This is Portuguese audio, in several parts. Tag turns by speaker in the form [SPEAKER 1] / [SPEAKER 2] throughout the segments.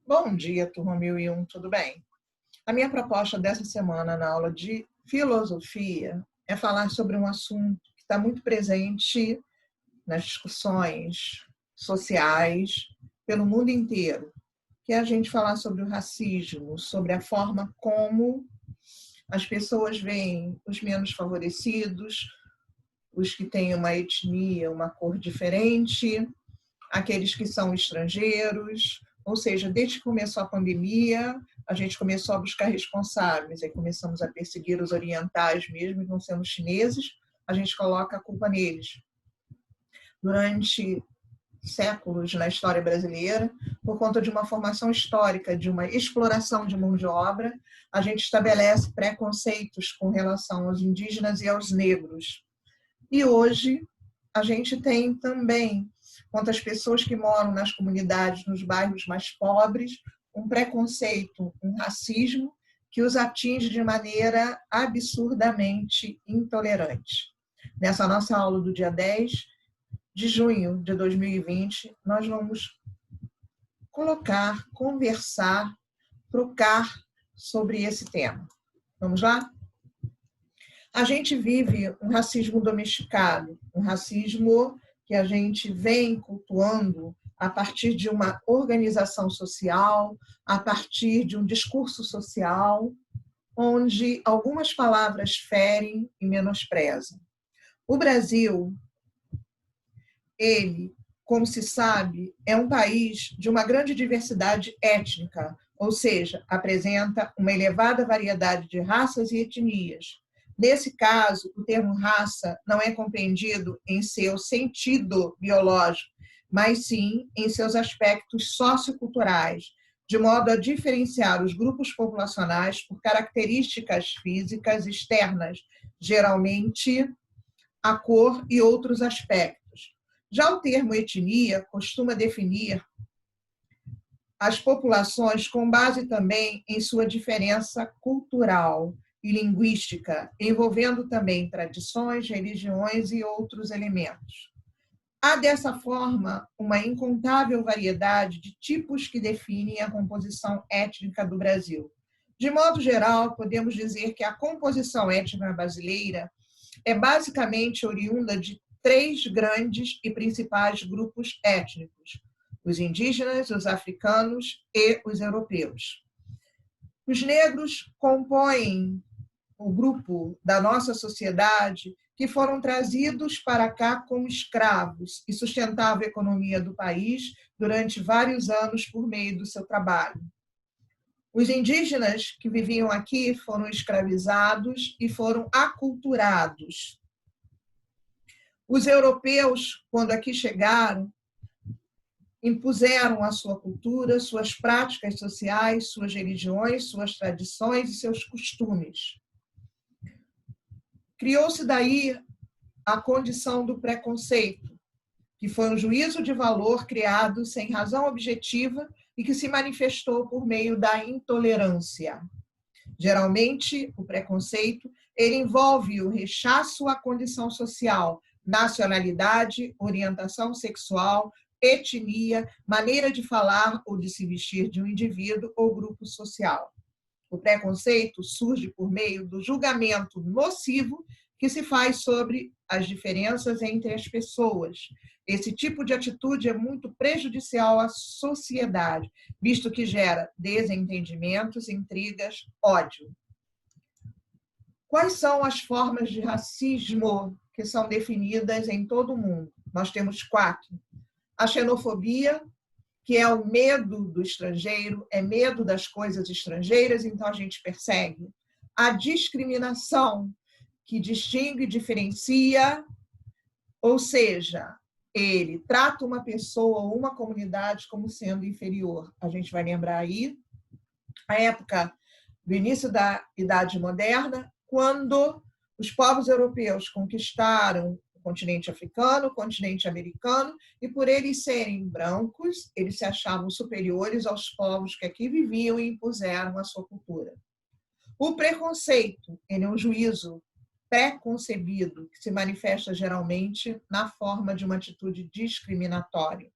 [SPEAKER 1] Bom dia, turma 1001, tudo bem? A minha proposta dessa semana na aula de filosofia é falar sobre um assunto que está muito presente nas discussões sociais pelo mundo inteiro, que é a gente falar sobre o racismo, sobre a forma como as pessoas veem os menos favorecidos, os que têm uma etnia, uma cor diferente, aqueles que são estrangeiros. Ou seja, desde que começou a pandemia, a gente começou a buscar responsáveis, aí começamos a perseguir os orientais mesmo, não sendo chineses, a gente coloca a culpa neles. Durante séculos na história brasileira, por conta de uma formação histórica, de uma exploração de mão de obra, a gente estabelece preconceitos com relação aos indígenas e aos negros. E hoje a gente tem também, quanto às pessoas que moram nas comunidades, nos bairros mais pobres, um preconceito, um racismo que os atinge de maneira absurdamente intolerante. Nessa nossa aula do dia 10 de junho de 2020, nós vamos conversar, trocar sobre esse tema. Vamos lá? A gente vive um racismo domesticado, um racismo que a gente vem cultuando a partir de uma organização social, a partir de um discurso social, onde algumas palavras ferem e menosprezam. O Brasil, ele, como se sabe, é um país de uma grande diversidade étnica, ou seja, apresenta uma elevada variedade de raças e etnias. Nesse caso, o termo raça não é compreendido em seu sentido biológico, mas sim em seus aspectos socioculturais, de modo a diferenciar os grupos populacionais por características físicas externas, geralmente a cor e outros aspectos. Já o termo etnia costuma definir as populações com base também em sua diferença cultural e linguística, envolvendo também tradições, religiões e outros elementos. Há, dessa forma, uma incontável variedade de tipos que definem a composição étnica do Brasil. De modo geral, podemos dizer que a composição étnica brasileira é basicamente oriunda de três grandes e principais grupos étnicos: os indígenas, os africanos e os europeus. Os negros compõem o grupo da nossa sociedade que foram trazidos para cá como escravos e sustentavam a economia do país durante vários anos por meio do seu trabalho. Os indígenas que viviam aqui foram escravizados e foram aculturados. Os europeus, quando aqui chegaram, impuseram a sua cultura, suas práticas sociais, suas religiões, suas tradições e seus costumes. Criou-se daí a condição do preconceito, que foi um juízo de valor criado sem razão objetiva e que se manifestou por meio da intolerância. Geralmente, o preconceito ele envolve o rechaço à condição social, nacionalidade, orientação sexual, etnia, maneira de falar ou de se vestir de um indivíduo ou grupo social. O preconceito surge por meio do julgamento nocivo que se faz sobre as diferenças entre as pessoas. Esse tipo de atitude é muito prejudicial à sociedade, visto que gera desentendimentos, intrigas, ódio. Quais são as formas de racismo que são definidas em todo o mundo? Nós temos 4. A xenofobia, que é o medo do estrangeiro, é medo das coisas estrangeiras, então a gente persegue. A discriminação, que distingue e diferencia, ou seja, ele trata uma pessoa ou uma comunidade como sendo inferior. A gente vai lembrar aí a época do início da Idade Moderna, quando os povos europeus conquistaram o continente africano, o continente americano, e por eles serem brancos, eles se achavam superiores aos povos que aqui viviam e impuseram a sua cultura. O preconceito, ele é um juízo pré-concebido, que se manifesta geralmente na forma de uma atitude discriminatória.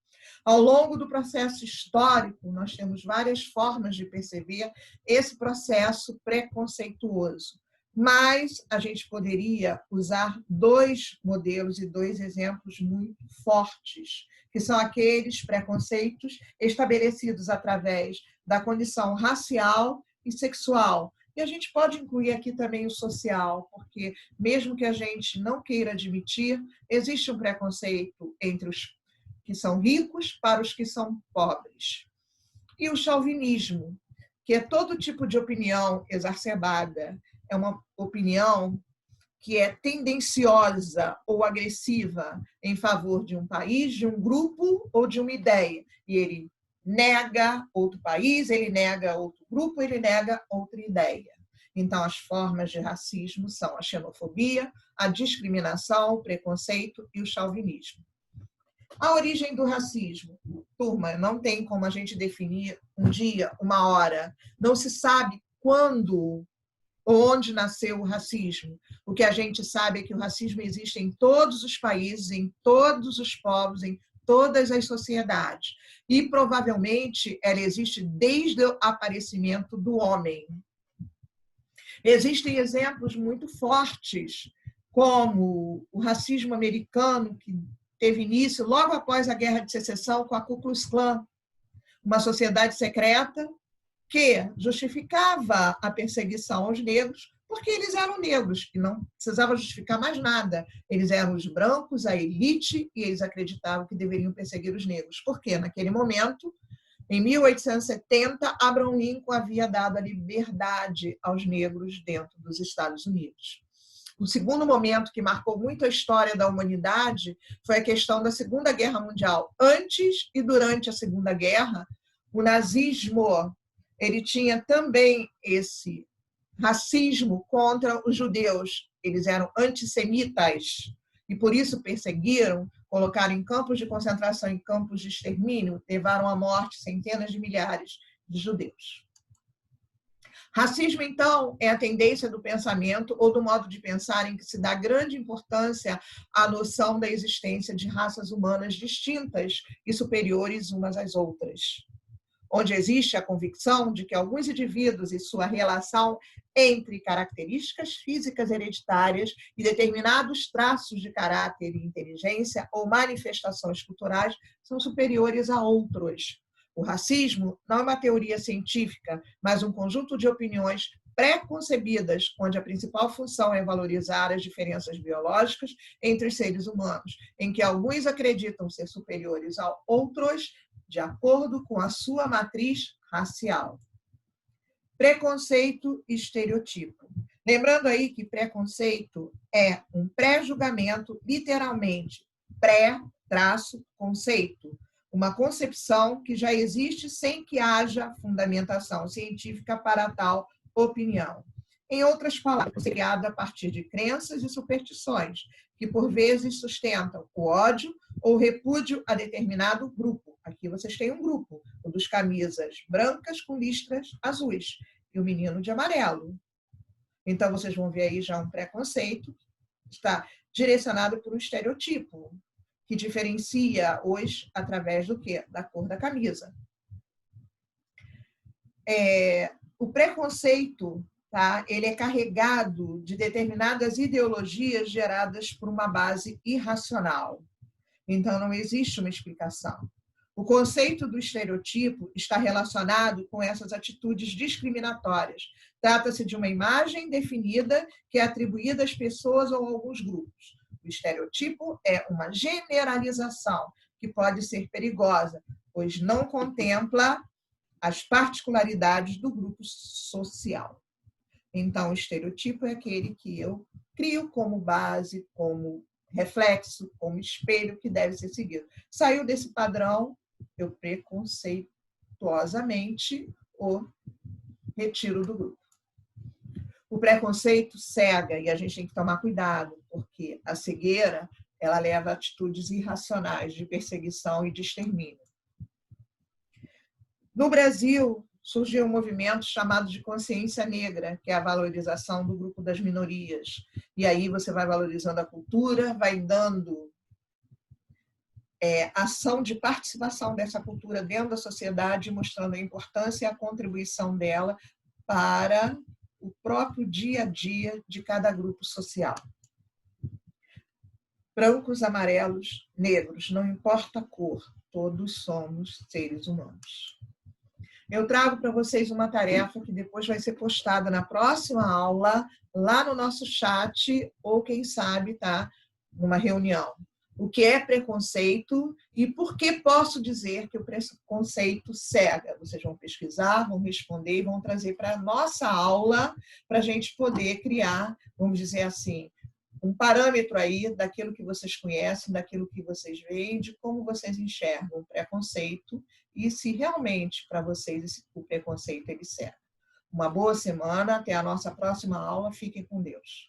[SPEAKER 1] Ao longo do processo histórico, nós temos várias formas de perceber esse processo preconceituoso, mas a gente poderia usar dois modelos e dois exemplos muito fortes, que são aqueles preconceitos estabelecidos através da condição racial e sexual. E a gente pode incluir aqui também o social, porque mesmo que a gente não queira admitir, existe um preconceito entre os que são ricos para os que são pobres. E o chauvinismo, que é todo tipo de opinião exacerbada, é uma opinião que é tendenciosa ou agressiva em favor de um país, de um grupo ou de uma ideia. E ele nega outro país, ele nega outro grupo, ele nega outra ideia. Então, as formas de racismo são a xenofobia, a discriminação, o preconceito e o chauvinismo. A origem do racismo. Turma, não tem como a gente definir um dia, uma hora. Não se sabe quando ou onde nasceu o racismo. O que a gente sabe é que o racismo existe em todos os países, em todos os povos, em todas as sociedades. E, provavelmente, ela existe desde o aparecimento do homem. Existem exemplos muito fortes, como o racismo americano, que teve início logo após a Guerra de Secessão com a Ku Klux Klan, uma sociedade secreta que justificava a perseguição aos negros porque eles eram negros e não precisava justificar mais nada. Eles eram os brancos, a elite, e eles acreditavam que deveriam perseguir os negros. Porque, naquele momento, em 1870, Abraham Lincoln havia dado a liberdade aos negros dentro dos Estados Unidos. O segundo momento que marcou muito a história da humanidade foi a questão da Segunda Guerra Mundial. Antes e durante a Segunda Guerra, o nazismo ele tinha também esse racismo contra os judeus. Eles eram antissemitas e por isso perseguiram, colocaram em campos de concentração, em campos de extermínio, levaram à morte centenas de milhares de judeus. Racismo, então, é a tendência do pensamento ou do modo de pensar em que se dá grande importância à noção da existência de raças humanas distintas e superiores umas às outras, onde existe a convicção de que alguns indivíduos e sua relação entre características físicas hereditárias e determinados traços de caráter e inteligência ou manifestações culturais são superiores a outros. O racismo não é uma teoria científica, mas um conjunto de opiniões pré-concebidas, onde a principal função é valorizar as diferenças biológicas entre os seres humanos, em que alguns acreditam ser superiores a outros de acordo com a sua matriz racial. Preconceito e estereotipo. Lembrando aí que preconceito é um pré-julgamento, literalmente, pré-conceito. Uma concepção que já existe sem que haja fundamentação científica para tal opinião. Em outras palavras, é criada a partir de crenças e superstições, que por vezes sustentam o ódio ou repúdio a determinado grupo. Aqui vocês têm um grupo, o dos camisas brancas com listras azuis e o menino de amarelo. Então, vocês vão ver aí já um preconceito, está direcionado por um estereotipo, que diferencia os através do quê? Da cor da camisa. O preconceito, tá? Ele é carregado de determinadas ideologias geradas por uma base irracional. Então, não existe uma explicação. O conceito do estereotipo está relacionado com essas atitudes discriminatórias. Trata-se de uma imagem definida que é atribuída às pessoas ou a alguns grupos. O estereotipo é uma generalização que pode ser perigosa, pois não contempla as particularidades do grupo social. Então, o estereotipo é aquele que eu crio como base, como reflexo, como espelho que deve ser seguido. Saiu desse padrão, eu preconceituosamente o retiro do grupo. O preconceito cega e a gente tem que tomar cuidado, porque a cegueira ela leva a atitudes irracionais de perseguição e de extermínio. No Brasil, surgiu um movimento chamado de consciência negra, que é a valorização do grupo das minorias. E aí você vai valorizando a cultura, vai dando ação de participação dessa cultura dentro da sociedade, mostrando a importância e a contribuição dela para o próprio dia a dia de cada grupo social. Brancos, amarelos, negros, não importa a cor, todos somos seres humanos. Eu trago para vocês uma tarefa que depois vai ser postada na próxima aula, lá no nosso chat, ou quem sabe, tá, numa reunião. O que é preconceito e por que posso dizer que o preconceito cega? Vocês vão pesquisar, vão responder e vão trazer para a nossa aula para a gente poder criar, vamos dizer assim, um parâmetro aí daquilo que vocês conhecem, daquilo que vocês veem, de como vocês enxergam o preconceito e se realmente para vocês o preconceito ele serve. Uma boa semana, até a nossa próxima aula, fiquem com Deus.